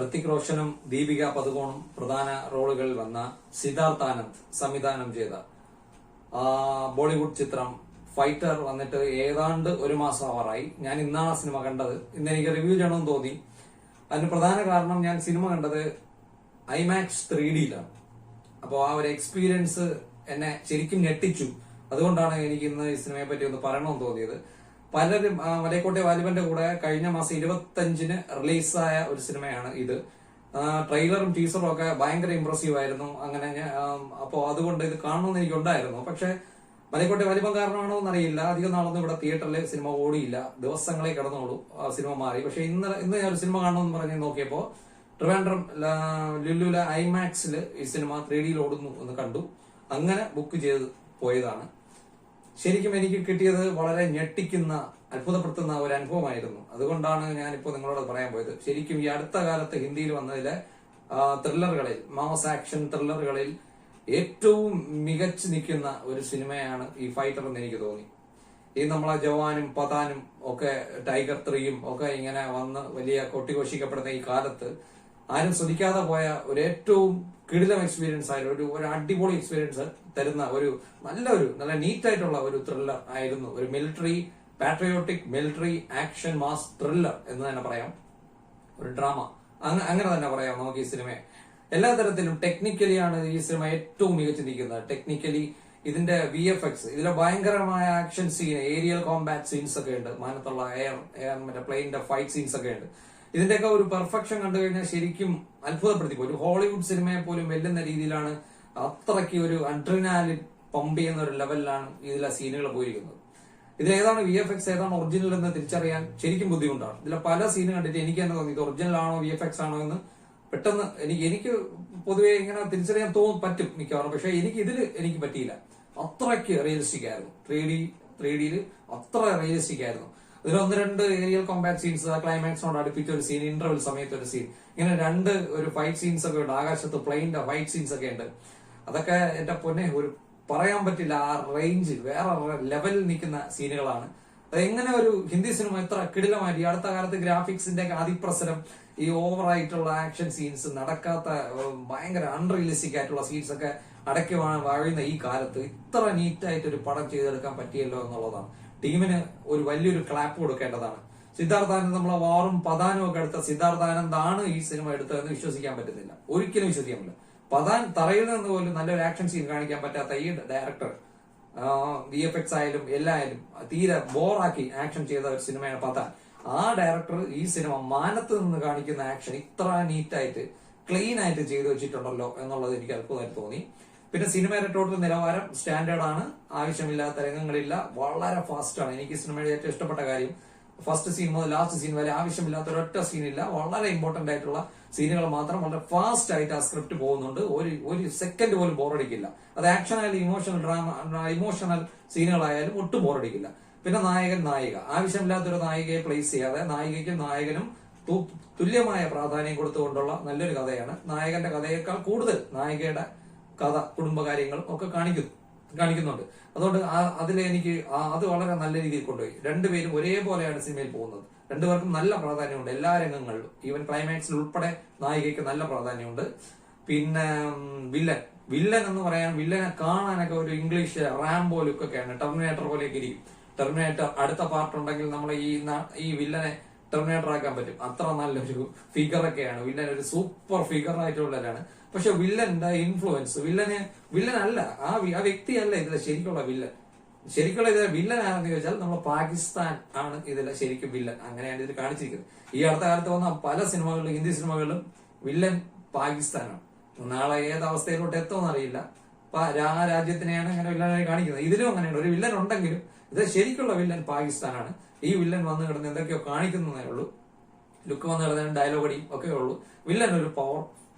ഋത്തിക് റോഷനും ദീപിക പദുകോണും പ്രധാന റോളുകളിൽ വന്ന സിദ്ധാർത്ഥ് ആനന്ദ് സംവിധാനം ചെയ്ത ബോളിവുഡ് ചിത്രം ഫൈറ്റർ വന്നിട്ട് ഏതാണ്ട് ഒരു മാസം ആവാറായി. ഞാൻ ഇന്നാണ് ആ സിനിമ കണ്ടത്. ഇന്ന് എനിക്ക് റിവ്യൂ ചെയ്യണമെന്ന് തോന്നി. അതിന് പ്രധാന കാരണം ഞാൻ സിനിമ കണ്ടത് IMAX 3Dയിലാണ്. അപ്പോൾ ആ ഒരു എക്സ്പീരിയൻസ് എന്നെ ശരിക്കും ഞെട്ടിച്ചു. അതുകൊണ്ടാണ് എനിക്ക് ഇന്ന് ഈ സിനിമയെ പറ്റി ഒന്ന് പറയണമെന്ന് തോന്നിയത്. പലരും മലയക്കോട്ടെ വാലിബന്റെ കൂടെ കഴിഞ്ഞ മാസം 25-ന് റിലീസായ ഒരു സിനിമയാണ് ഇത്. ട്രെയിലറും ടീസറും ഒക്കെ ഭയങ്കര ഇംപ്രസീവ് ആയിരുന്നു. അങ്ങനെ അപ്പോ അതുകൊണ്ട് ഇത് കാണണമെന്ന് എനിക്കുണ്ടായിരുന്നു. പക്ഷെ മലയക്കോട്ടെ വാലിബൻ കാരണമാണോ എന്നറിയില്ല, അധികം നാളൊന്നും ഇവിടെ തിയേറ്ററിൽ സിനിമ ഓടിയില്ല. ദിവസങ്ങളെ കിടന്നോളൂ, സിനിമ മാറി. പക്ഷെ ഇന്ന് ഞാൻ ഒരു സിനിമ കാണണമെന്ന് പറഞ്ഞ് നോക്കിയപ്പോ ട്രിവാൻഡ്രം ലുലുല IMAX-ൽ ഈ സിനിമ 3Dയിൽ ഓടുന്നു എന്ന് കണ്ടു. അങ്ങനെ ബുക്ക് ചെയ്ത് പോയതാണ്. ശരിക്കും എനിക്ക് കിട്ടിയത് വളരെ ഞെട്ടിക്കുന്ന, അത്ഭുതപ്പെടുത്തുന്ന ഒരു അനുഭവമായിരുന്നു. അതുകൊണ്ടാണ് ഞാനിപ്പോ നിങ്ങളോട് പറയാൻ പോയത്. ശരിക്കും ഈ അടുത്ത കാലത്ത് ഹിന്ദിയിൽ വന്നതിലെ ത്രില്ലറുകളിൽ, മാസ് ആക്ഷൻ ത്രില്ലറുകളിൽ ഏറ്റവും മികച്ചു നിൽക്കുന്ന ഒരു സിനിമയാണ് ഈ ഫൈറ്റർ എന്ന് എനിക്ക് തോന്നി. ഈ നമ്മളെ ജവാനും പതാനും ഒക്കെ ടൈഗർ 3യും ഒക്കെ ഇങ്ങനെ വന്ന് വലിയ കൊട്ടിഘോഷിക്കപ്പെടുന്ന ഈ കാലത്ത് ആരും ശ്രദ്ധിക്കാതെ പോയ ഒരു ഏറ്റവും കിടിലം എക്സ്പീരിയൻസ് ആയ ഒരു അടിപൊളി എക്സ്പീരിയൻസ് തരുന്ന നല്ല നീറ്റ് ആയിട്ടുള്ള ഒരു ത്രില്ലർ ആയിരുന്നു. ഒരു patriotic military action mass thriller എന്ന് തന്നെ പറയാം. ഒരു ഡ്രാമ അങ്ങനെ തന്നെ പറയാം നമുക്ക് ഈ സിനിമയെ. എല്ലാ തരത്തിലും ടെക്നിക്കലിയാണ് ഈ സിനിമ ഏറ്റവും മികച്ചു നിൽക്കുന്നത്. ടെക്നിക്കലി ഇതിന്റെ VFX, ഇതിലെ ഭയങ്കരമായ action scene, aerial combat scenes ഒക്കെ ഉണ്ട്. മാനത്തുള്ള മറ്റേ പ്ലെയിനിന്റെ ഫൈറ്റ് സീൻസ് ഒക്കെ ഉണ്ട്. ഇതിന്റെയൊക്കെ ഒരു പെർഫെക്ഷൻ കണ്ടു കഴിഞ്ഞാൽ ശരിക്കും അത്ഭുതപ്പെടുത്തിപ്പോ. ഒരു ഹോളിവുഡ് സിനിമയെ പോലും വെല്ലുന്ന രീതിയിലാണ്, അത്രയ്ക്ക് ഒരു അഡ്രിനാലിൻ പമ്പ് ചെയ്യുന്ന ഒരു ലെവലിലാണ് ഇതിലെ സീനുകൾ പോയിരിക്കുന്നത്. ഇതിലേതാണ് VFX, ഏതാണ് ഒറിജിനൽ എന്ന് തിരിച്ചറിയാൻ ശരിക്കും ബുദ്ധിമുട്ടാണ്. ഇതിലെ പല സീന് കണ്ടിട്ട് എനിക്ക് തന്നെ തോന്നി ഇത് ഒറിജിനൽ ആണോ VFX ആണോ എന്ന് പെട്ടെന്ന് എനിക്ക് പൊതുവെ ഇങ്ങനെ തിരിച്ചറിയാൻ പറ്റും മിക്കവാറും. പക്ഷെ എനിക്ക് പറ്റിയില്ല. അത്രയ്ക്ക് റിയലിസ്റ്റിക് ആയിരുന്നു. 3Dയിൽ അത്ര റിയലിസ്റ്റിക് ആയിരുന്നു. ഇതിൽ 1-2 ഏരിയൽ കോമ്പാറ്റ് സീൻസ്, ക്ലൈമാക്സിനോട് അടുപ്പിച്ച ഒരു സീൻ, ഇന്റർവെൽ സമയത്ത് ഒരു സീൻ, ഇങ്ങനെ 2 ഒരു ഫൈറ്റ് സീൻസ് ഒക്കെ ഉണ്ട്. ആകാശത്ത് പ്ലെയിന്റെ ഫൈറ്റ് സീൻസ് ഒക്കെ ഉണ്ട്. അതൊക്കെ എന്റെ പൊന്നെ ഒരു പറയാൻ പറ്റില്ല. ആ റേഞ്ച് വേറെ ലെവലിൽ നിൽക്കുന്ന സീനുകളാണ്. അതെങ്ങനെ ഒരു ഹിന്ദി സിനിമ ഇത്ര കിടിലമായിട്ട്, ഈ അടുത്ത കാലത്ത് ഗ്രാഫിക്സിന്റെ ഒക്കെ അതിപ്രസരം, ഈ ഓവറായിട്ടുള്ള ആക്ഷൻ സീൻസ്, നടക്കാത്ത ഭയങ്കര അൺറിയലിസ്റ്റിക് ആയിട്ടുള്ള സീൻസ് ഒക്കെ അടക്കി വാഴുന്ന ഈ കാലത്ത് ഇത്ര നീറ്റായിട്ട് ഒരു പടം ചെയ്തെടുക്കാൻ പറ്റിയല്ലോ എന്നുള്ളതാണ്. ടീമിന് ഒരു വലിയൊരു ക്ലാപ്പ് കൊടുക്കേണ്ടതാണ്. സിദ്ധാർത്ഥ് ആനന്ദ്, നമ്മളെ വാറും പതാനും ഒക്കെ എടുത്ത സിദ്ധാർത്ഥ് ആനന്ദ് ആണ് ഈ സിനിമ എടുത്തതെന്ന് വിശ്വസിക്കാൻ പറ്റുന്നില്ല. ഒരിക്കലും വിശ്വസിക്കാൻ പറ്റില്ല. പതാൻ തറയിൽ നിന്ന് പോലും നല്ലൊരു ആക്ഷൻ സീൻ കാണിക്കാൻ പറ്റാത്ത ഈ ഡയറക്ടർ VFX ആയാലും എല്ലായാലും തീരെ ബോറാക്കി ആക്ഷൻ ചെയ്ത ഒരു സിനിമയാണ് പതാൻ. ആ ഡയറക്ടർ ഈ സിനിമ മാനത്ത് നിന്ന് കാണിക്കുന്ന ആക്ഷൻ ഇത്ര നീറ്റായിട്ട് ക്ലീൻ ആയിട്ട് ചെയ്തു വെച്ചിട്ടുണ്ടല്ലോ എന്നുള്ളത് എനിക്ക് അത്ഭുതമായിട്ട് തോന്നി. പിന്നെ സിനിമയുടെ ടോട്ടൽ നിലവാരം സ്റ്റാൻഡേർഡ് ആണ്. ആവശ്യമില്ലാത്ത രംഗങ്ങളില്ല. വളരെ ഫാസ്റ്റ് ആണ്. എനിക്ക് സിനിമയുടെ ഏറ്റവും ഇഷ്ടപ്പെട്ട കാര്യം ഫസ്റ്റ് സീൻ മുതൽ ലാസ്റ്റ് സീൻ വരെ ആവശ്യമില്ലാത്ത ഒരൊറ്റ സീനില്ല. വളരെ ഇമ്പോർട്ടന്റ് ആയിട്ടുള്ള സീനുകൾ മാത്രം വളരെ ഫാസ്റ്റ് ആയിട്ട് ആ സ്ക്രിപ്റ്റ് പോകുന്നുണ്ട്. ഒരു സെക്കൻഡ് പോലും ബോറടിക്കില്ല. അത് ആക്ഷൻ ആയാലും ഇമോഷണൽ സീനുകളായാലും ഒട്ടും ബോറടിക്കില്ല. പിന്നെ നായിക, ആവശ്യമില്ലാത്തൊരു നായികയെ പ്ലേസ് ചെയ്യാതെ നായികയ്ക്കും നായകനും തുല്യമായ പ്രാധാന്യം കൊടുത്തുകൊണ്ടുള്ള നല്ലൊരു കഥയാണ്. നായകന്റെ കഥയേക്കാൾ കൂടുതൽ നായികയുടെ കഥ, കുടുംബകാര്യങ്ങളും ഒക്കെ കാണിക്കുന്നുണ്ട്. അതുകൊണ്ട് എനിക്ക് അത് വളരെ നല്ല രീതിയിൽ കൊണ്ടുപോയി. രണ്ടുപേരും ഒരേപോലെയാണ് സിനിമയിൽ പോകുന്നത്. രണ്ടുപേർക്കും നല്ല പ്രാധാന്യമുണ്ട് എല്ലാ രംഗങ്ങളിലും. ഈവൻ ക്ലൈമാക്സിൽ ഉൾപ്പെടെ നായികയ്ക്ക് നല്ല പ്രാധാന്യമുണ്ട്. പിന്നെ വില്ലൻ എന്ന് പറയാൻ, വില്ലനെ കാണാനൊക്കെ ഒരു ഇംഗ്ലീഷ് റാംബോ ലുക്കൊക്കെയാണ്. ടെർമിനേറ്റർ പോലെയൊക്കെ ഇരിക്കും. ടെർമിനേറ്റർ അടുത്ത പാർട്ട് ഉണ്ടെങ്കിൽ നമ്മൾ ഈ വില്ലനെ ടെർമിനേറ്റർ ആക്കാൻ പറ്റും. അത്ര നല്ലൊരു ഫിഗറൊക്കെയാണ്. വില്ലൻ ഒരു സൂപ്പർ ഫിഗർ ആയിട്ടുള്ളവരാണ്. പക്ഷെ വില്ലന്റെ ഇൻഫ്ലുവൻസ്, വില്ലനല്ല, ആ വ്യക്തിയല്ല ഇതിലെ ശരിക്കുള്ള വില്ലൻ. ശരിക്കുള്ള ഇതിലെ വില്ലൻ ആണെന്ന് ചോദിച്ചാൽ നമ്മൾ പാകിസ്ഥാൻ ആണ് ഇതിലെ ശരിക്കും വില്ലൻ. അങ്ങനെയാണ് ഇതിൽ കാണിച്ചിരിക്കുന്നത്. ഈ അടുത്ത കാലത്ത് വന്ന പല സിനിമകളിലും, ഹിന്ദി സിനിമകളിലും വില്ലൻ പാകിസ്ഥാനാണ്. നാളെ ഏത് അവസ്ഥയിലോട്ട് എത്തുമെന്ന് അറിയില്ല. ആ രാജ്യത്തിനെയാണ് അങ്ങനെ വില്ലനായി കാണിക്കുന്നത്. ഇതിലും അങ്ങനെയാണ്. ഒരു വില്ലൻ ഉണ്ടെങ്കിലും ഇത് ശരിക്കുള്ള വില്ലൻ പാകിസ്ഥാനാണ്. ഈ വില്ലൻ വന്നു കിടന്ന് എന്തൊക്കെയോ കാണിക്കുന്നതേ ഉള്ളൂ. ലുക്ക് വന്നു കിടന്ന ഡയലോഗ് അടിയും ഒക്കെ ഉള്ളൂ. വില്ലൻ ഒരു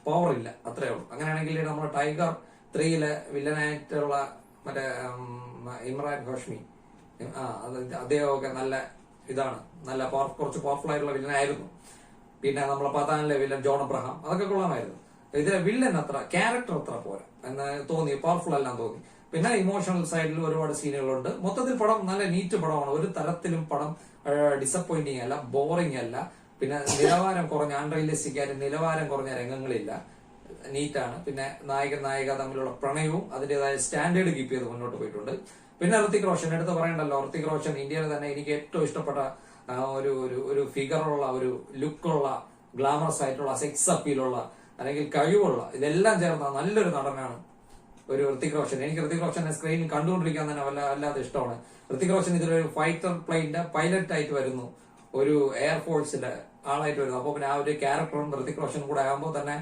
പവർ ഇല്ല, അത്രേ ഉള്ളൂ. അങ്ങനെയാണെങ്കിൽ നമ്മുടെ ടൈഗർ 3-ലെ വില്ലനായിട്ടുള്ള മറ്റേ ഇമ്രാൻ ഹാഷ്മി, അദ്ദേഹമൊക്കെ നല്ല കുറച്ച് പവർഫുൾ ആയിട്ടുള്ള വില്ലനായിരുന്നു. പിന്നെ നമ്മളെ പത്താനിലെ വില്ലൻ ജോൺ അബ്രഹാം, അതൊക്കെ കൊള്ളാമായിരുന്നു. ഇതിലെ വില്ലൻ ക്യാരക്ടർ അത്ര പോരാ എന്ന് തോന്നി. പവർഫുൾ എല്ലാം തോന്നി. പിന്നെ ഇമോഷണൽ സൈഡിൽ ഒരുപാട് സീനുകളുണ്ട്. മൊത്തത്തിൽ പടം നല്ല നീറ്റ് പടമാണ്. ഒരു തരത്തിലും പടം ഡിസപ്പോയിന്റിങ് അല്ല, ബോറിംഗ് അല്ല. പിന്നെ നിലവാരം കുറഞ്ഞ അൺറിയലിസ്റ്റിക് ആയിട്ട് നിലവാരം കുറഞ്ഞ രംഗങ്ങളില്ല, നീറ്റാണ്. പിന്നെ നായിക തമ്മിലുള്ള പ്രണയവും അതിന്റേതായ സ്റ്റാൻഡേർഡ് കീപ്പ് ചെയ്ത് മുന്നോട്ട് പോയിട്ടുണ്ട്. പിന്നെ ഋത്തിക് റോഷൻ എടുത്ത് പറയണ്ടല്ലോ. ഋത്തിക് റോഷൻ ഇന്ത്യയിൽ തന്നെ എനിക്ക് ഏറ്റവും ഇഷ്ടപ്പെട്ട ഒരു ഒരു ഫിഗറുള്ള, ഒരു ലുക്കുള്ള, ഗ്ലാമറസ് ആയിട്ടുള്ള, സെക്സ് അപ്പീലുള്ള, അല്ലെങ്കിൽ കഴിവുള്ള, ഇതെല്ലാം ചേർന്ന നല്ലൊരു നടനാണ് ഒരു ഋത്തിക് റോഷൻ. എനിക്ക് ഋത്തിക് റോഷനെ സ്ക്രീനിൽ കണ്ടുകൊണ്ടിരിക്കാൻ തന്നെ വല്ലാതെ ഇഷ്ടമാണ്. ഋത്തിക് റോഷൻ ഇതിലൊരു ഫൈറ്റർ പ്ലെയിന്റെ പൈലറ്റ് ആയിട്ട് വരുന്നു, ഒരു എയർഫോഴ്സിന്റെ ആളായിട്ട് വരുന്നു. അപ്പൊ പിന്നെ ആ ഒരു ക്യാരക്ടറും ഋത്തിക് റോഷനും കൂടെ ആകുമ്പോൾ തന്നെ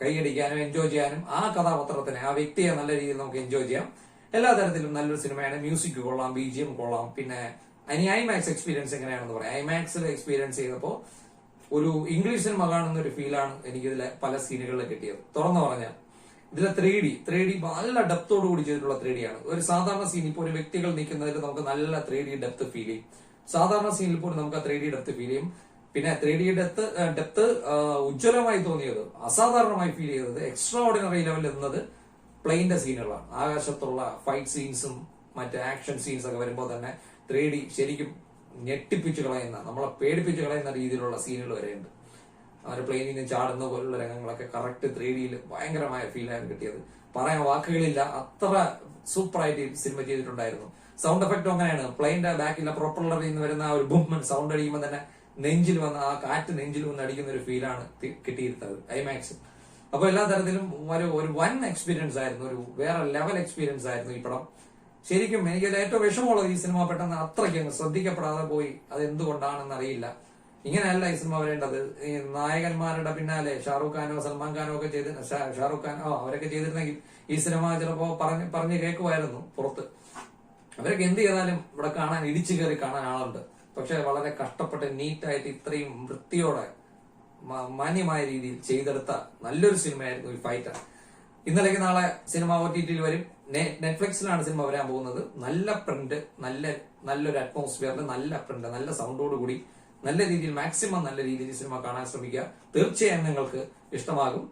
കൈയടിക്കാനും എൻജോയ് ചെയ്യാനും ആ കഥാപാത്രത്തിനെ, ആ വ്യക്തിയെ നല്ല രീതിയിൽ നമുക്ക് എൻജോയ് ചെയ്യാം. എല്ലാ തരത്തിലും നല്ലൊരു സിനിമയാണ്. മ്യൂസിക് കൊള്ളാം, BGM കൊള്ളാം. പിന്നെ ഇനി ഐമാക്സ് എക്സ്പീരിയൻസ് എങ്ങനെയാണെന്ന് പറയാം. ഐമാക്സിൽ എക്സ്പീരിയൻസ് ചെയ്തപ്പോൾ ഒരു ഇംഗ്ലീഷ് സിനിമ കാണുന്ന ഒരു ഫീലാണ് എനിക്ക് ഇതിലെ പല സീനുകളിൽ കിട്ടിയത്. തുറന്നു പറഞ്ഞാൽ ഇതിലെ 3D നല്ല ഡെപ്തോട് കൂടി ചെയ്തിട്ടുള്ള 3D ആണ്. ഒരു സാധാരണ സീൻ ഇപ്പോൾ ഒരു വ്യക്തികൾ നിൽക്കുന്നതിൽ നമുക്ക് നല്ല 3D ഡെപ്ത് ഫീൽ ചെയ്യും. സാധാരണ സീനിൽ പോലും നമുക്ക് 3D ഡെപ്ത് ഫീൽ ചെയ്യും. പിന്നെ 3D ഡെപ്ത് ഉജ്ജ്വലമായി തോന്നിയത്, അസാധാരണമായി ഫീൽ ചെയ്തത്, എക്സ്ട്രാ ഓർഡിനറി ലെവലിൽ എന്നത് പ്ലെയിന്റെ സീനുകളാണ്. ആകാശത്തുള്ള ഫൈറ്റ് സീൻസും മറ്റ് ആക്ഷൻ സീൻസ് ഒക്കെ വരുമ്പോൾ തന്നെ 3D ശരിക്കും ഞെട്ടിപ്പിച്ച് കളയുന്ന, നമ്മളെ പേടിപ്പിച്ച് കളയുന്ന രീതിയിലുള്ള സീനുകൾ വരെയുണ്ട്. അവർ പ്ലെയിനിൽ നിന്ന് ചാടുന്ന പോലുള്ള രംഗങ്ങളൊക്കെ കറക്റ്റ് 3Dയിൽ ഭയങ്കരമായ ഫീലാണ് കിട്ടിയത്. പറയാൻ വാക്കുകളില്ല, അത്ര സൂപ്പറായിട്ട് സിനിമ ചെയ്തിട്ടുണ്ടായിരുന്നു. സൗണ്ട് എഫക്റ്റും അങ്ങനെയാണ്. പ്ലെയിന്റെ ബാക്കിലെ പ്രൊപ്പല്ലറിൽ നിന്ന് വരുന്ന ആ ഒരു ബും സൗണ്ട് അടിക്കുമ്പോൾ തന്നെ നെഞ്ചിൽ വന്ന ആ കാറ്റ് നെഞ്ചിൽ വന്ന് അടിക്കുന്ന ഒരു ഫീലാണ് കിട്ടിയിരുന്നത് ഐമാക്സ്. അപ്പൊ എല്ലാ തരത്തിലും ഒരു വൺ എക്സ്പീരിയൻസ് ആയിരുന്നു, ഒരു വേറെ ലെവൽ എക്സ്പീരിയൻസ് ആയിരുന്നു ഈ പടം. ശരിക്കും എനിക്ക് ഏറ്റവും വിഷമമുള്ളത് ഈ സിനിമ പെട്ടെന്ന് അത്രയ്ക്ക് ശ്രദ്ധിക്കപ്പെടാതെ പോയി. അത് എന്തുകൊണ്ടാണെന്ന് അറിയില്ല. ഇങ്ങനെയല്ല ഈ സിനിമ വരേണ്ടത്. ഈ നായകന്മാരുടെ പിന്നാലെ ഷാറൂഖ് ഖാനോ സൽമാൻ ഖാനോ ഒക്കെ ഷാറൂഖ് ഖാൻ അവരൊക്കെ ചെയ്തിരുന്നെങ്കിൽ ഈ സിനിമ ചിലപ്പോ പറഞ്ഞ് കേൾക്കുമായിരുന്നു പുറത്ത്. അവരൊക്കെ എന്ത് ചെയ്താലും ഇവിടെ കാണാൻ, ഇടിച്ചു കയറി കാണാൻ ആളുണ്ട്. പക്ഷെ വളരെ കഷ്ടപ്പെട്ട് നീറ്റായിട്ട് ഇത്രയും വൃത്തിയോടെ മാന്യമായ രീതിയിൽ ചെയ്തെടുത്ത നല്ലൊരു സിനിമയായിരുന്നു ഈ ഫൈറ്റർ. ഇന്നലേക്ക് നാളെ സിനിമ OTTയിൽ വരും. നെറ്റ്ഫ്ലിക്സിലാണ് സിനിമ വരാൻ പോകുന്നത്. നല്ല പ്രിന്റ്, നല്ലൊരു അറ്റ്മോസ്ഫിയറിൽ നല്ല പ്രിന്റ്, നല്ല സൗണ്ടോട് കൂടി നല്ല രീതിയിൽ, മാക്സിമം നല്ല രീതിയിൽ സിനിമ കാണാൻ ശ്രമിക്കുക. തീർച്ചയായും നിങ്ങൾക്ക് ഇഷ്ടമാകും.